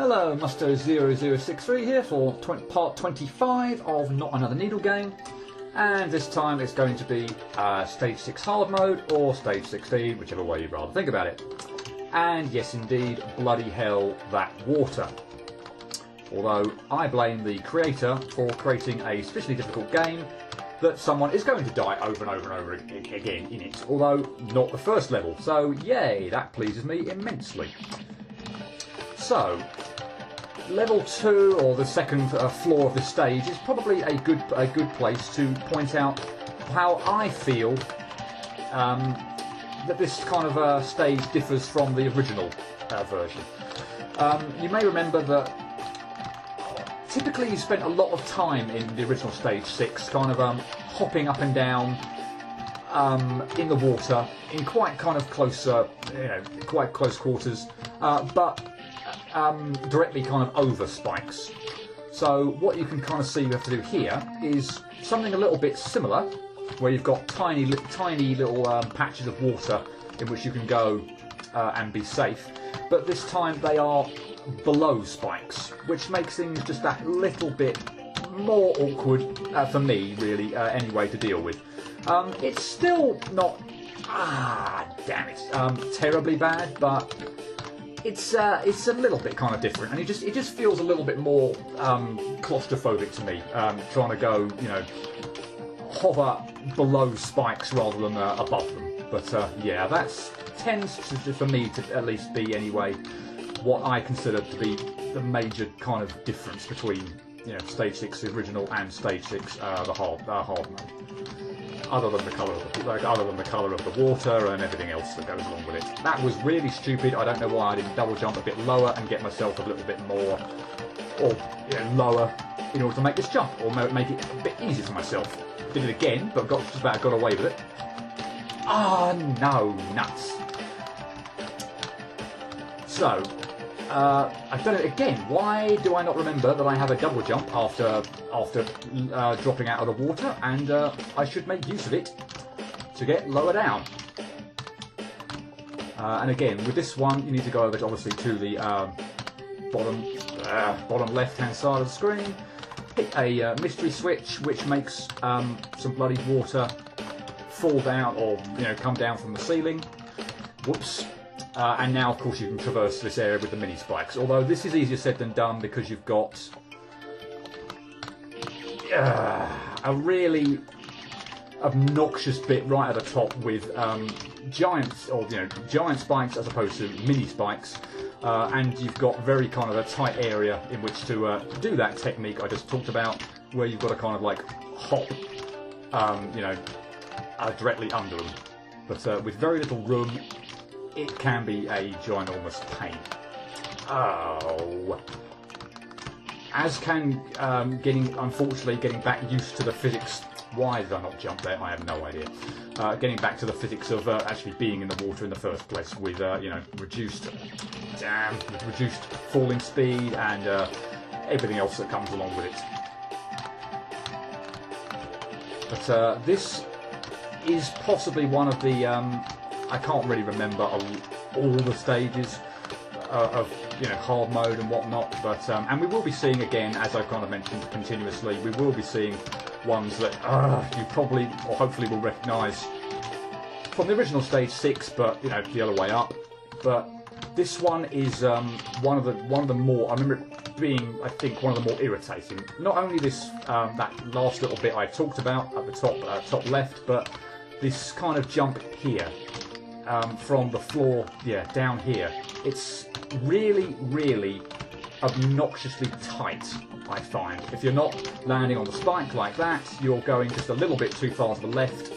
Hello, Musto0063 here for part 25 of Not Another Needle Game, and this time it's going to be Stage 6 Hard Mode or Stage 16, whichever way you'd rather think about it. And yes indeed, bloody hell, that water. Although I blame the creator for creating a sufficiently difficult game that someone is going to die over and over and over again in it, although not the first level, so yay, that pleases me immensely. So, level 2, or the second floor of this stage, is probably a good place to point out how I feel that this kind of stage differs from the original version. You may remember that typically you spent a lot of time in the original Stage 6 kind of hopping up and down in the water in quite kind of close, quite close quarters, but directly kind of over spikes. So what you can kind of see you have to do here is something a little bit similar, where you've got tiny little patches of water in which you can go and be safe, but this time they are below spikes, which makes things just that little bit more awkward for me, really, anyway, to deal with. It's still not, damn it, terribly bad, but it's a little bit kind of different, and it just feels a little bit more claustrophobic to me, trying to go, hover below spikes rather than above them. But yeah, that tends to, for me to at least be anyway, what I consider to be the major kind of difference between Stage 6 the original and Stage 6 the hard mode. Other than the colour of the water and everything else that goes along with it. That was really stupid. I don't know why I didn't double jump a bit lower and get myself a little bit more, or lower, in order to make this jump, or make it a bit easier for myself. Did it again, but just about got away with it. Ah, no, nuts. So, I've done it again. Why do I not remember that I have a double jump after dropping out of the water, and I should make use of it to get lower down. And again, with this one, you need to go over, obviously, to the bottom left-hand side of the screen, hit a mystery switch, which makes some bloody water fall down, or come down from the ceiling. Whoops. And now, of course, you can traverse this area with the mini spikes. Although this is easier said than done, because you've got a really obnoxious bit right at the top with giant spikes as opposed to mini spikes, and you've got very kind of a tight area in which to do that technique I just talked about, where you've got to kind of like hop, directly under them. But with very little room, it can be a ginormous pain. Oh. As can unfortunately getting back used to the physics. Why did I not jump there? I have no idea. Getting back to the physics of actually being in the water in the first place, with reduced falling speed and everything else that comes along with it. But this is possibly one of the I can't really remember all the stages of hard mode and whatnot, but and we will be seeing, again, as I've kind of mentioned continuously, we will be seeing ones that you probably or hopefully will recognise from the original Stage 6, but the other way up. But this one is one of the more, I remember it being, I think, one of the more irritating. Not only this that last little bit I talked about at the top left, but this kind of jump here. From the floor, down here. It's really, really obnoxiously tight, I find. If you're not landing on the spike like that, you're going just a little bit too far to the left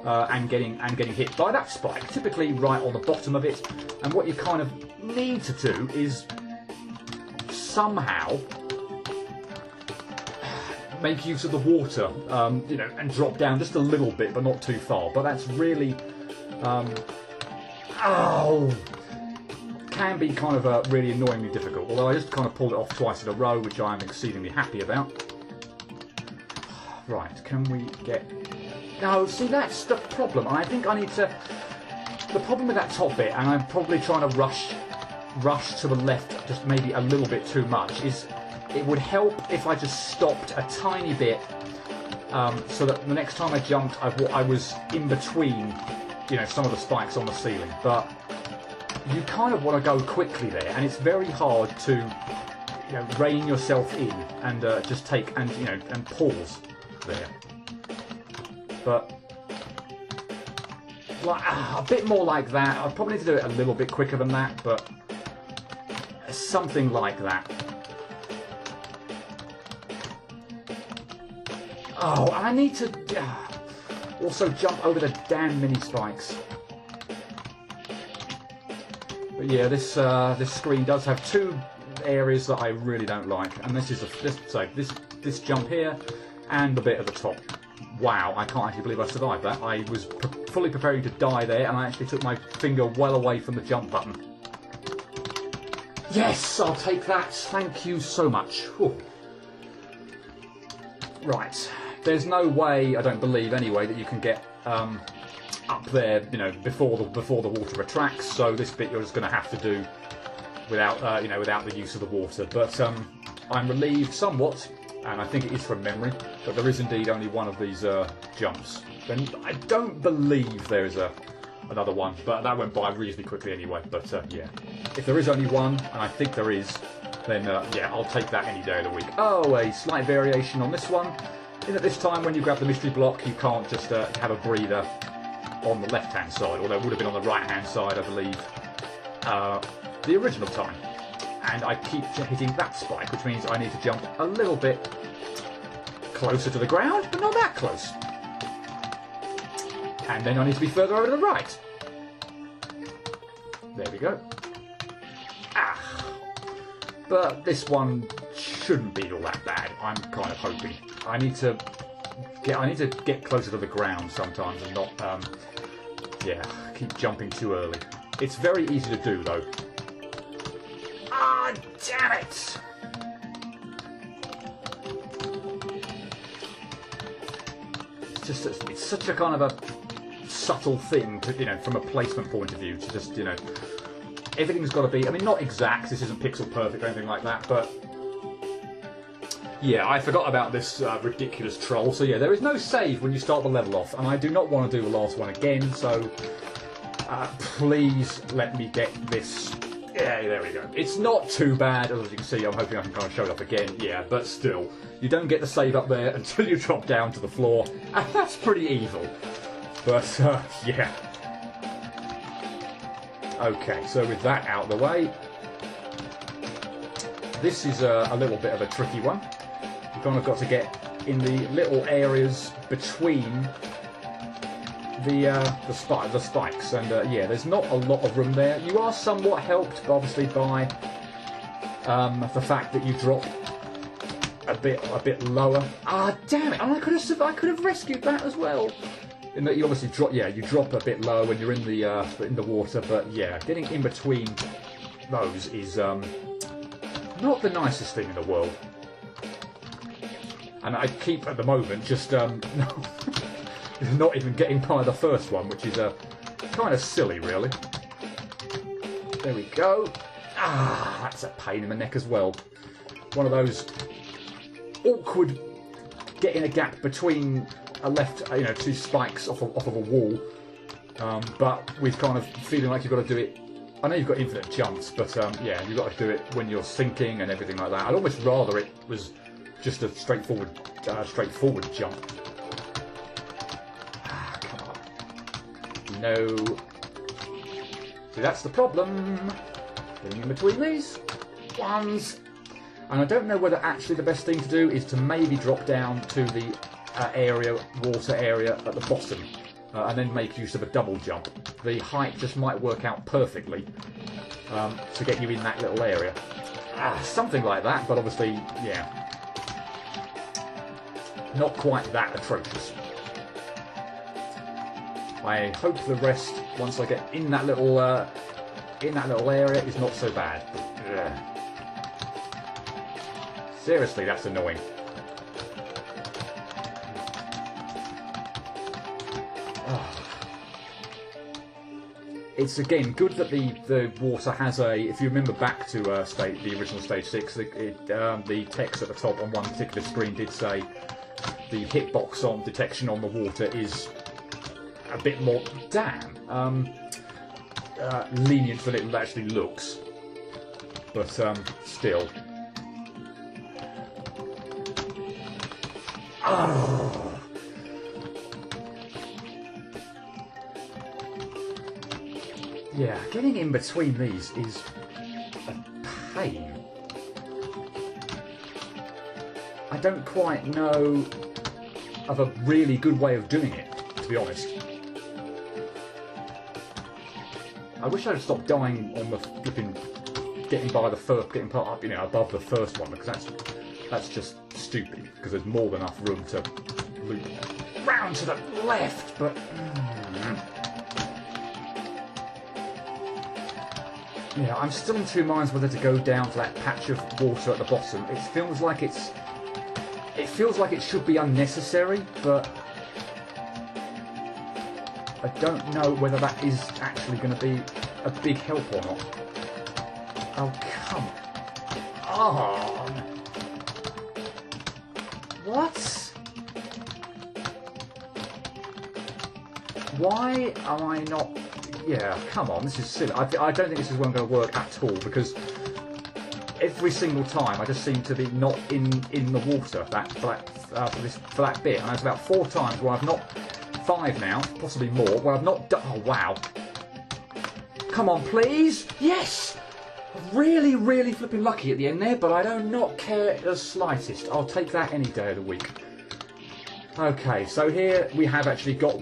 and getting hit by that spike, typically right on the bottom of it. And what you kind of need to do is somehow make use of the water, and drop down just a little bit, but not too far. But that's really can be kind of really annoyingly difficult, although I just kind of pulled it off twice in a row, which I am exceedingly happy about. Right, can we get... No, see, that's the problem. I think I need to... The problem with that top bit, and I'm probably trying to rush rush to the left just maybe a little bit too much. It would help if I just stopped a tiny bit, so that the next time I jumped, I was in between, you know, some of the spikes on the ceiling. But you kind of want to go quickly there, and it's very hard to, you know, rein yourself in and just take and, you know, and pause there. But like a bit more like that. I probably need to do it a little bit quicker than that, but something like that. Oh, and I need to also jump over the damn mini spikes. But yeah, this screen does have two areas that I really don't like, and this is this jump here and the bit at the top. Wow, I can't actually believe I survived that. I was fully preparing to die there, and I actually took my finger well away from the jump button. Yes, I'll take that. Thank you so much. Whew. Right, there's no way, I don't believe anyway, that you can get up there, you know, before the water retracts. So this bit you're just going to have to do without, you know, without the use of the water. But I'm relieved somewhat, and I think it is from memory, that there is indeed only one of these jumps. Then I don't believe there is another one, but that went by reasonably quickly anyway. But yeah, if there is only one, and I think there is, then yeah, I'll take that any day of the week. Oh, a slight variation on this one, in that this time when you grab the mystery block, you can't just have a breather on the left-hand side, although it would have been on the right-hand side, I believe, the original time. And I keep hitting that spike, which means I need to jump a little bit closer to the ground, but not that close. And then I need to be further over to the right. There we go. Ah. But this one shouldn't be all that bad. I'm kind of hoping. I need to get closer to the ground sometimes and not, yeah, keep jumping too early. It's very easy to do though. Ah, damn it! It's such a kind of a subtle thing to, you know, from a placement point of view, to just, you know, everything's got to be, I mean, not exact, this isn't pixel perfect or anything like that, but yeah, I forgot about this ridiculous troll. So yeah, there is no save when you start the level off, and I do not want to do the last one again, so please let me get this. Yeah, there we go. It's not too bad, as you can see. I'm hoping I can kind of show it up again. Yeah, but still, you don't get the save up there until you drop down to the floor, and that's pretty evil. But yeah. Okay, so with that out of the way, this is a little bit of a tricky one. You've kind of got to get in the little areas between the spikes, and yeah, there's not a lot of room there. You are somewhat helped, obviously, by the fact that you drop a bit lower. Ah, damn it! And I could have rescued that as well. In that you obviously drop, yeah, you drop a bit low when you're in the water, but yeah, getting in between those is not the nicest thing in the world. And I keep, at the moment, just not even getting by the first one, which is kind of silly, really. There we go. Ah, that's a pain in the neck as well. One of those awkward getting a gap between two spikes off of a wall, but with kind of feeling like you've got to do it. I know you've got infinite jumps, but yeah, you've got to do it when you're sinking and everything like that. I'd almost rather it was just a straightforward jump. Ah, come on. No. See, that's the problem. Getting in between these ones. And I don't know whether actually the best thing to do is to maybe drop down to the water area at the bottom, and then make use of a double jump. The height just might work out perfectly to get you in that little area. Something like that, but obviously, yeah, not quite that atrocious. I hope the rest, once I get in that little area, is not so bad. But, seriously, that's annoying. it's again good that the water has a. If you remember back to the original Stage 6, the text at the top on one particular screen did say the hitbox on detection on the water is a bit more lenient than it actually looks, but still. Oh. Yeah, getting in between these is a pain. I don't quite know of a really good way of doing it, to be honest. I wish I'd stopped dying on the flipping, getting part up, above the first one, because that's just stupid. Because there's more than enough room to loop round to the left, but. Yeah, I'm still in two minds whether to go down to that patch of water at the bottom. It feels like it should be unnecessary, but I don't know whether that is actually going to be a big help or not. Oh, come on! What? Why am I not... Yeah, come on, this is silly. I don't think this is going to work at all, because every single time I just seem to be not in the water for that bit. And there's about 4 times where I've not... 5 now, possibly more, where I've not done... Oh, wow. Come on, please! Yes! Really, really flipping lucky at the end there, but I do not care the slightest. I'll take that any day of the week. Okay, so here we have actually got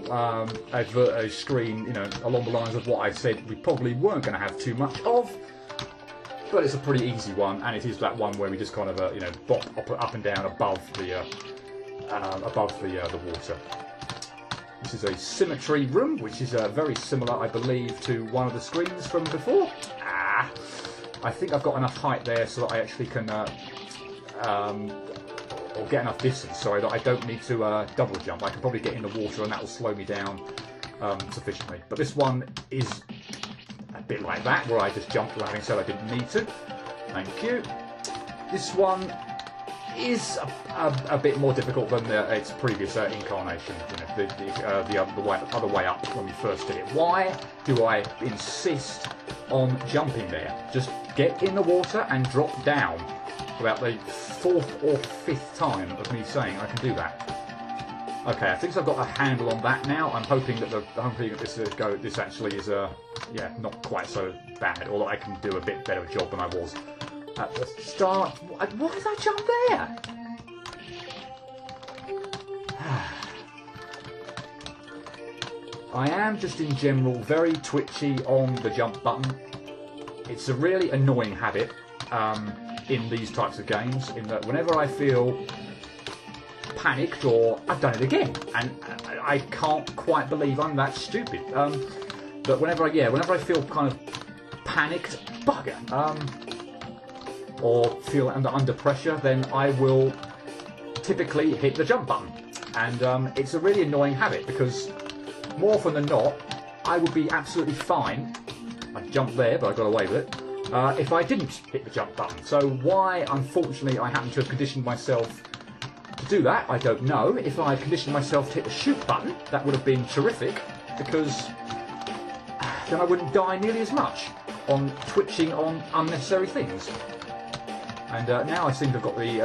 a screen, along the lines of what I said we probably weren't going to have too much of, but it's a pretty easy one, and it is that one where we just kind of, bop up and down above the water. This is a symmetry room, which is very similar, I believe, to one of the screens from before. I think I've got enough height there so that I actually can. Or get enough distance, sorry, that I don't need to double jump. I can probably get in the water and that will slow me down sufficiently. But this one is a bit like that, where I just jumped without having said I didn't need to. Thank you. This one is a bit more difficult than its previous incarnation, the other way up when we first did it. Why do I insist on jumping there? Just get in the water and drop down. About the 4th or 5th time of me saying I can do that. Okay, I think I've got a handle on that now. I'm hoping that this actually is not quite so bad, although I can do a bit better job than I was at the start. Why did I jump there? I am just in general very twitchy on the jump button. It's a really annoying habit. In these types of games, in that whenever I feel panicked, or I've done it again, and I can't quite believe I'm that stupid. But whenever I feel kind of panicked, bugger, or feel under pressure, then I will typically hit the jump button, and it's a really annoying habit because more often than not, I would be absolutely fine. I jumped there, but I got away with it. If I didn't hit the jump button. So why, unfortunately, I happen to have conditioned myself to do that, I don't know. If I had conditioned myself to hit the shoot button, that would have been terrific, because then I wouldn't die nearly as much on twitching on unnecessary things. And now I seem to have got the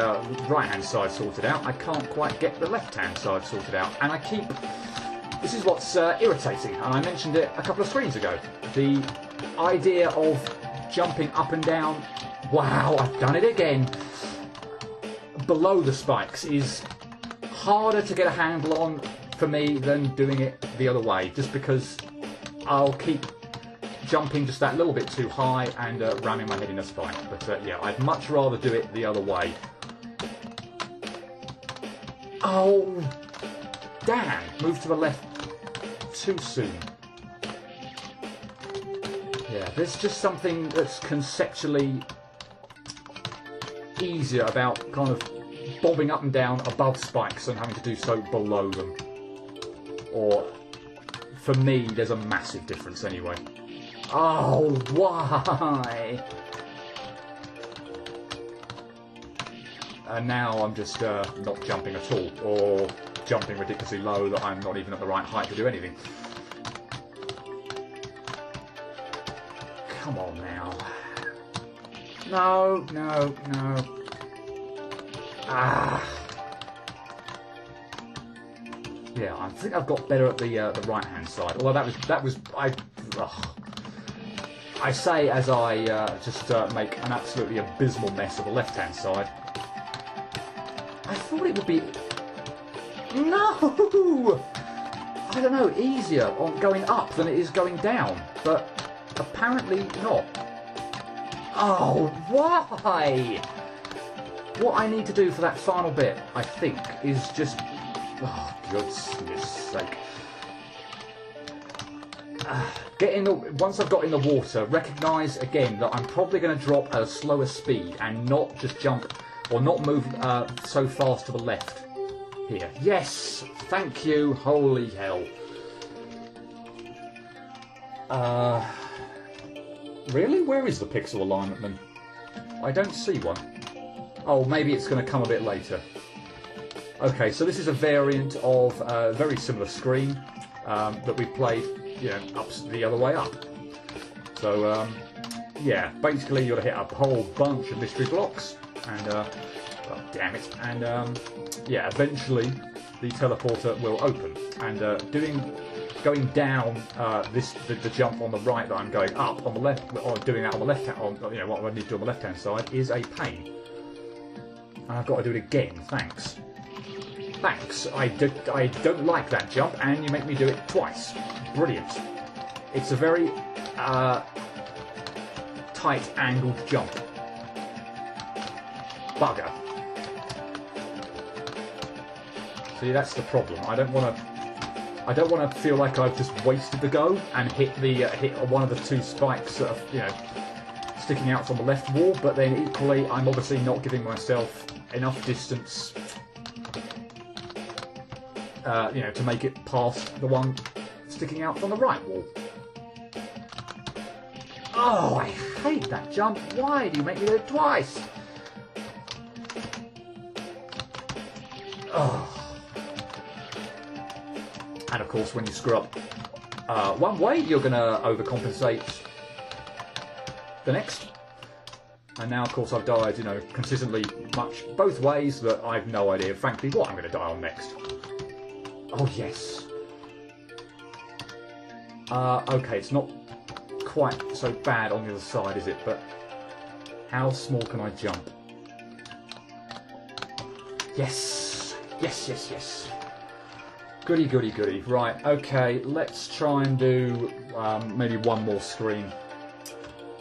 right-hand side sorted out. I can't quite get the left-hand side sorted out. And I keep... This is what's irritating, and I mentioned it a couple of screens ago. The idea of jumping up and down, wow, I've done it again, below the spikes is harder to get a handle on for me than doing it the other way, just because I'll keep jumping just that little bit too high and ramming my head in a spike. But yeah, I'd much rather do it the other way. Oh, damn, move to the left too soon. Yeah, there's just something that's conceptually easier about kind of bobbing up and down above spikes and having to do so below them. Or, for me, there's a massive difference anyway. Oh, why? And now I'm just not jumping at all, or jumping ridiculously low that I'm not even at the right height to do anything. Come on now. No, no, no. Ah. Yeah, I think I've got better at the right-hand side. Although I say as I just make an absolutely abysmal mess of the left-hand side. I thought it would be I don't know, easier on going up than it is going down, but apparently not. Oh, why? What I need to do for that final bit, I think, is just... Oh, goodness sake. Once I've got in the water, recognise again that I'm probably going to drop at a slower speed and not just jump or not move so fast to the left here. Yes! Thank you! Holy hell. Really? Where is the pixel alignment then? I don't see one. Oh, maybe it's going to come a bit later. Okay, so this is a variant of a very similar screen that we played, you know, up the other way up. So, yeah, basically you've got to hit a whole bunch of mystery blocks, and, oh, damn it, and, yeah, eventually the teleporter will open, and going down the jump on the right that I'm going up on the left, or doing that on the left hand, you know, what I need to do on the left hand side is a pain. And I've got to do it again, thanks. Thanks, I don't like that jump, and you make me do it twice. Brilliant. It's a very tight angled jump. Bugger. See, that's the problem. I don't want to feel like I've just wasted the go and hit one of the two spikes that are, you know, sticking out from the left wall. But then equally, I'm obviously not giving myself enough distance, you know, to make it past the one sticking out from the right wall. Oh, I hate that jump. Why do you make me do it twice? Oh. And of course, when you screw up one way, you're going to overcompensate the next. And now, of course, I've died, you know, consistently much both ways that I've no idea, frankly, what I'm going to die on next. Oh, yes. Okay, it's not quite so bad on the other side, is it? But how small can I jump? Yes! Yes, yes, yes. Goody, goody, goody. Right, okay, let's try and do maybe one more screen.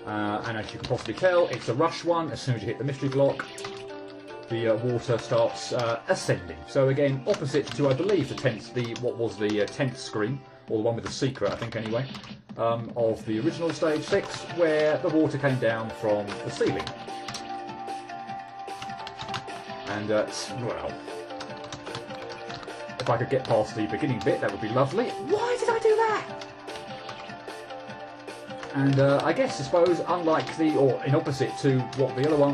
And as you can possibly tell, it's a rush one. As soon as you hit the mystery block, the water starts ascending. So again, opposite to, I believe, what was the 10th screen, or the one with the secret, I think anyway, of the original Stage 6, where the water came down from the ceiling. And, well, if I could get past the beginning bit, that would be lovely. Why did I do that? And I guess, I suppose, unlike or in opposite to what the other one,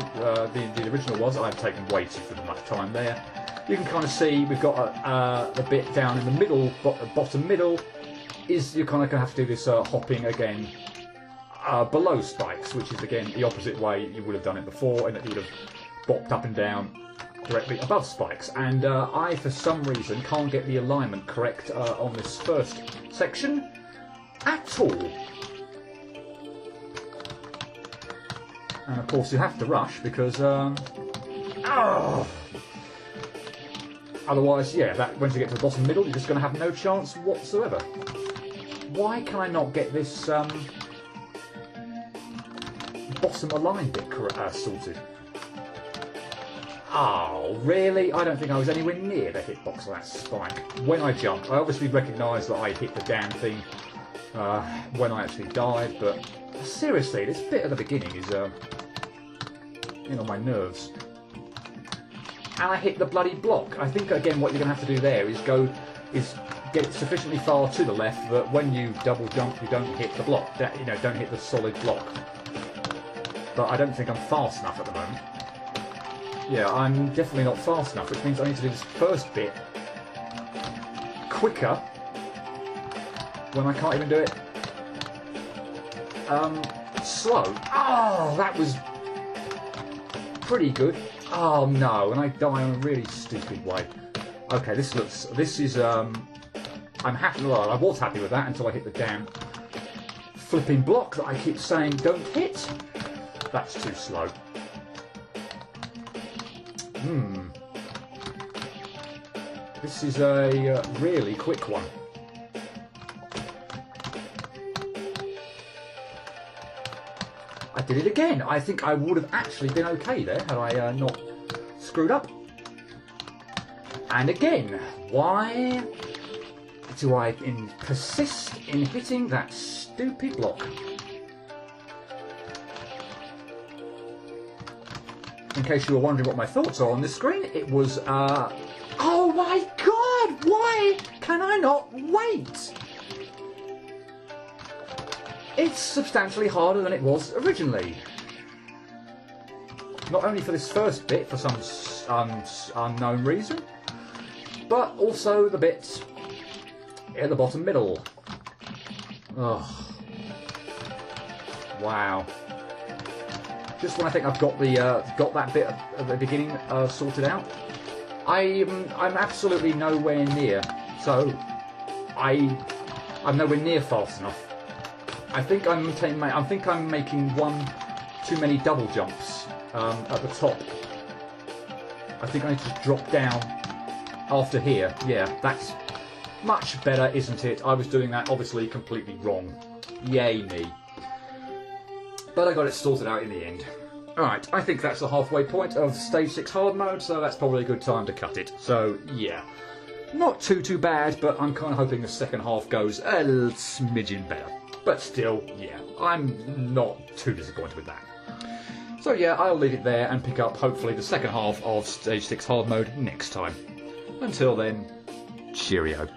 the original was, I've taken way too much time there. You can kind of see we've got a bit down in the middle, bottom middle, is you're kind of going to have to do this hopping again below spikes, which is again the opposite way you would have done it before, and that you would have bopped up and down directly above spikes. And I, for some reason, can't get the alignment correct on this first section at all. And of course you have to rush because otherwise, yeah, once you get to the bottom middle, you're just going to have no chance whatsoever. Why can I not get this bottom aligned bit sorted? Oh, really? I don't think I was anywhere near the hitbox of that spike. When I jumped, I obviously recognised that I hit the damn thing when I actually died, but seriously, this bit at the beginning is on my nerves. And I hit the bloody block. I think again what you're going to have to do there is get sufficiently far to the left that when you double jump, you don't hit the block. You know, don't hit the solid block. But I don't think I'm fast enough at the moment. Yeah, I'm definitely not fast enough, which means I need to do this first bit quicker when I can't even do it slow. Oh, that was pretty good. Oh no, and I die in a really stupid way. Okay, this is, I'm happy, well, I was happy with that until I hit the damn flipping block that I keep saying don't hit. That's too slow. This is a really quick one. I did it again. I think I would have actually been okay there had I not screwed up. And again, why do I persist in hitting that stupid block? In case you were wondering what my thoughts are on this screen, it was, oh my god, why can I not wait? It's substantially harder than it was originally. Not only for this first bit, for some unknown reason, but also the bit at the bottom middle. Ugh. Wow. Just when I think I've got that bit at the beginning sorted out, I'm absolutely nowhere near. So I'm nowhere near fast enough. I think I'm making one too many double jumps at the top. I think I need to drop down after here. Yeah, that's much better, isn't it? I was doing that obviously completely wrong. Yay me. But I got it sorted out in the end. Alright, I think that's the halfway point of Stage 6 hard mode, so that's probably a good time to cut it. So, yeah. Not too bad, but I'm kind of hoping the second half goes a little smidgen better. But still, yeah, I'm not too disappointed with that. So yeah, I'll leave it there and pick up, hopefully, the second half of Stage 6 hard mode next time. Until then, cheerio.